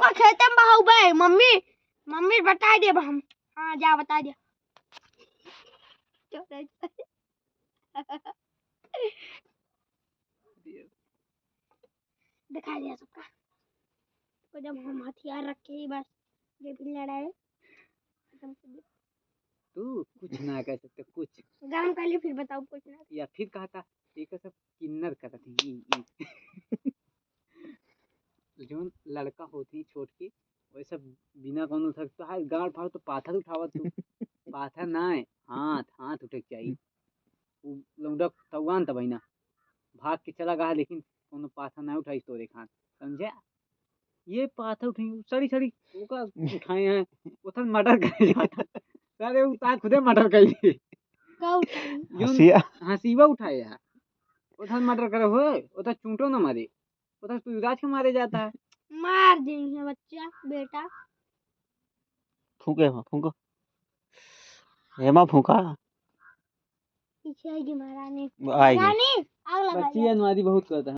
हमको खेते में बहाऊ भाई मम्मी मम्मी बता दे हम। हाँ जा बता दे। दिखा दिया सबका तो जब हम हथियार रखे ही बस ये भी लड़ाई तू कुछ ना कह सकते कुछ गरम कर ली फिर बताओ कुछ ना या फिर कहा था एक सब किन्नर कर थी जो लड़का होती छोट की वैसा बिना कोनो थक तो हाथ गाड़ फाड़ तो पाथर उठावत तू पाथर ना है हाथ हाथ उठे चाहिए वो लौंडा तवान तब ना भाग के चला गया लेकिन कोनो पाथर ना उठाई तो देखा समझे ये पाथर उठी सड़ी सड़ी ओका उठाए हैं उथन मर्डर कर जाता सारे उतार खुदे मर्डर कर लिए का उठाई हसिया हसीबा उठाए है उथन मर्डर करे हुए उधर चूंटो ना मारे उधर तू युवराज के मारे जाता है मार देंगे बच्चा बेटा फूके फूको हेमा फूका पीछे आएगी महारानी आएगी रानी आग लगा बच्ची अनवादी बहुत करता है